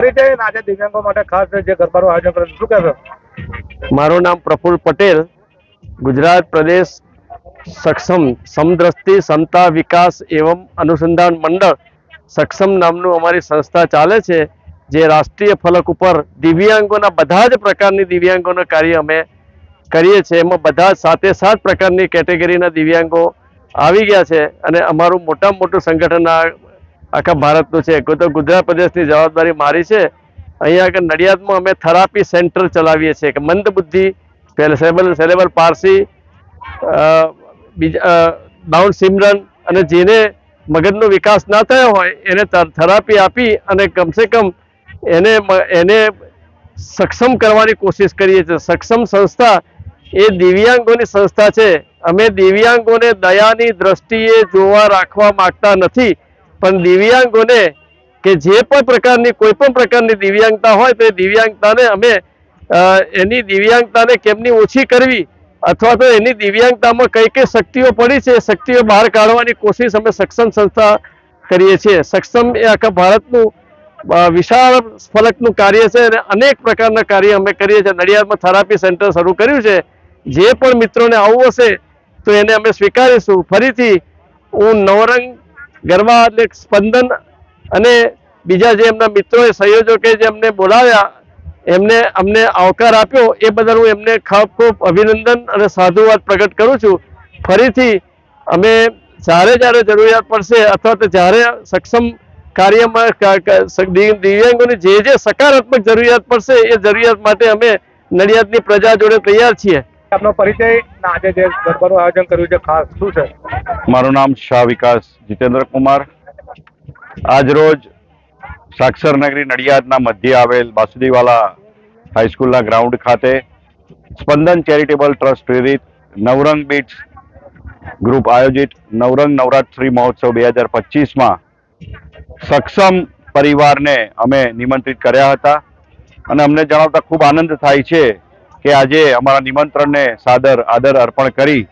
આજે દિવ્યાંગો માટે ખાસ જે ગરબાનું આયોજન કર્યું શું કહેશો? મારું નામ પ્રફુલ્લ પટેલ, ગુજરાત પ્રદેશ સક્ષમ સમદ્રષ્ટિ સમતા વિકાસ એવં અનુસંધાન મંડળ સક્ષમ નામનું અમારી સંસ્થા ચાલે છે, જે રાષ્ટ્રીય ફલક ઉપર દિવ્યાંગોના બધા જ પ્રકારની દિવ્યાંગોનું કાર્ય અમે કરીએ છીએ. એમાં બધા જ 7 પ્રકારની કેટેગરીના દિવ્યાંગો આવી ગયા છે અને અમારું મોટામાં મોટું સંગઠન આખા ભારતનું છે. તો ગુજરાત પ્રદેશની જવાબદારી મારી છે. અહીંયા આગળ નડિયાદમાં અમે થેરાપી સેન્ટર ચલાવીએ છીએ કે મંદ બુદ્ધિ, સેરેબ્રલ પાર્સી, ડાઉન સિન્ડ્રોમ અને જેને મગજનો વિકાસ ના થયો હોય એને થેરાપી આપી અને કમસે કમ એને સક્ષમ કરવાની કોશિશ કરીએ છીએ. સક્ષમ સંસ્થા એ દિવ્યાંગોની સંસ્થા છે. અમે દિવ્યાંગોને દયાની દ્રષ્ટિએ જોવા રાખવા માંગતા નથી, પણ દિવ્યાંગોને કે જે પણ પ્રકારની કોઈ પણ પ્રકારની દિવ્યાંગતા હોય તો એ દિવ્યાંગતાને અમે એની દિવ્યાંગતાને કેમની ઓછી કરવી અથવા તો એની દિવ્યાંગતામાં કઈ કઈ શક્તિઓ પડી છે એ શક્તિઓ બહાર કાઢવાની કોશિશ અમે સક્ષમ સંસ્થા કરીએ છીએ. સક્ષમ એ આખા ભારતનું વિશાળ ફલકનું કાર્ય છે અને અનેક પ્રકારના કાર્ય અમે કરીએ છીએ. નડિયાદમાં થેરાપી સેન્ટર શરૂ કર્યું છે. જે પણ મિત્રોને આવવું હશે તો એને અમે સ્વીકારીશું. ફરીથી હું નવરંગ ગરબા એટલે સ્પંદન અને બીજા જે એમના મિત્રોએ સંયોજકે જે અમને બોલાવ્યા અમને આવકાર આપ્યો એ બદલ હું એમને ખૂબ અભિનંદન અને સાધુવાદ પ્રગટ કરું છું. ફરીથી અમે જ્યારે જરૂરિયાત પડશે અથવા તો જ્યારે સક્ષમ કાર્યમાં દિવ્યાંગોની જે સકારાત્મક જરૂરિયાત પડશે એ જરૂરિયાત માટે અમે નડિયાદની પ્રજા જોડે તૈયાર છીએ. આપનો પરિચય, આજે જે ગરબાનું આયોજન કર્યું છે ખાસ શું છે? મારું નામ શાહ વિકાસ જીતેન્દ્ર કુમાર. આજ રોજ સાક્ષર નગરી નડિયાદના મધ્ય આવેલ બાસુદીવાલા હાઈસ્કૂલના ગ્રાઉન્ડ ખાતે સ્પંદન ચેરિટેબલ ટ્રસ્ટ પ્રેરિત નવરંગ બીટ્સ ગ્રુપ આયોજિત નવરંગ નવરાત્રી મહોત્સવ 2025માં સક્ષમ પરિવારને અમે નિમંત્રિત કર્યા હતા અને અમને જણાવતા ખૂબ આનંદ થાય છે કે આજે અમારા નિમંત્રણને સાદર આદર અર્પણ કરી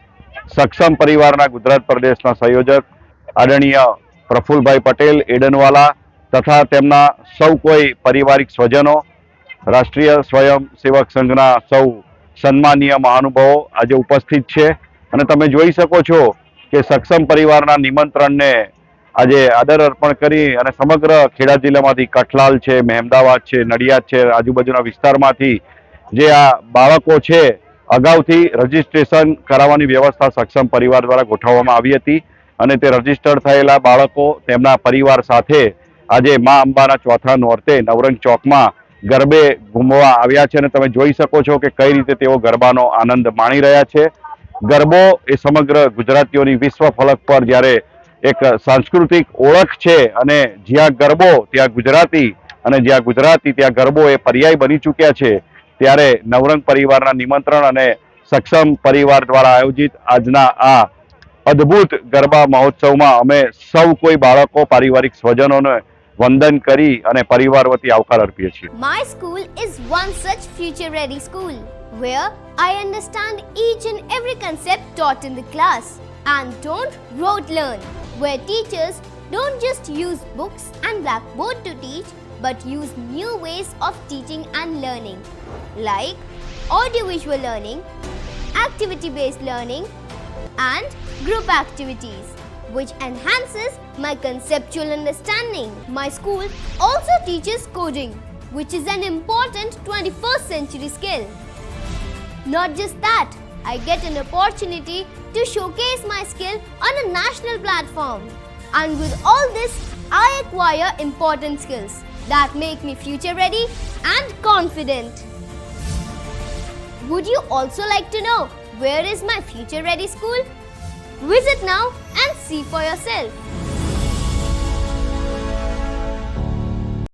સક્ષમ પરિવારના ગુજરાત પ્રદેશના સંયોજક આદરણીય પ્રફુલભાઈ પટેલ એડનવાલા તથા તેમના સૌ કોઈ પારિવારિક સ્વજનો, રાષ્ટ્રીય સ્વયંસેવક સંઘના સૌ સન્માનીય મહાનુભાવો આજે ઉપસ્થિત છે અને તમે જોઈ શકો છો કે સક્ષમ પરિવારના નિમંત્રણને આજે આદર અર્પણ કરી અને સમગ્ર ખેડા જિલ્લામાંથી કઠલાલ છે, મહેમદાવાદ છે, નડિયાદ છે, આજુબાજુના વિસ્તારમાંથી જે આ બાળકો છે અગાઉથી રજીસ્ટ્રેશન કરાવવાની વ્યવસ્થા સક્ષમ પરિવાર દ્વારા ગોઠવવામાં આવી હતી અને તે રજીસ્ટર્ડ થયેલા બાળકો તેમના પરિવાર સાથે આજે મા અંબાના ચોથા નોરતે નવરંગ ચોકમાં ગરબે ઘૂમવા આવ્યા છે અને તમે જોઈ શકો છો કે કઈ રીતે તેઓ ગરબાનો આનંદ માણી રહ્યા છે. ગરબો એ સમગ્ર ગુજરાતીઓની વિશ્વ ફલક પર જ્યારે એક સાંસ્કૃતિક ઓળખ છે અને જ્યાં ગરબો ત્યાં ગુજરાતી અને જ્યાં ગુજરાતી ત્યાં ગરબો એ પર્યાય બની ચૂક્યા છે, ત્યારે નવરંગ પરિવારના નિમંત્રણ અને સક્ષમ પરિવાર દ્વારા આયોજિત આજના આ અદ્ભુત ગરબા મહોત્સવમાં અમે સૌ કોઈ બાળકો, પારિવારિક સ્વજનોને વંદન કરી અને પરિવાર વતી આવકાર અર્પીએ છીએ. My school is one such future ready school where I understand each and every concept taught in the class and don't rote learn, where teachers don't just use books and blackboard to teach but use new ways of teaching and learning like audiovisual learning, activity based learning and group activities, which enhances my conceptual understanding. My school also teaches coding, which is an important 21st century skill. Not just that, I get an opportunity to showcase my skill on a national platform. And with all this, I acquire important skills that make me future ready and confident. Would you also like to know where is my future ready school? Visit now and see for yourself.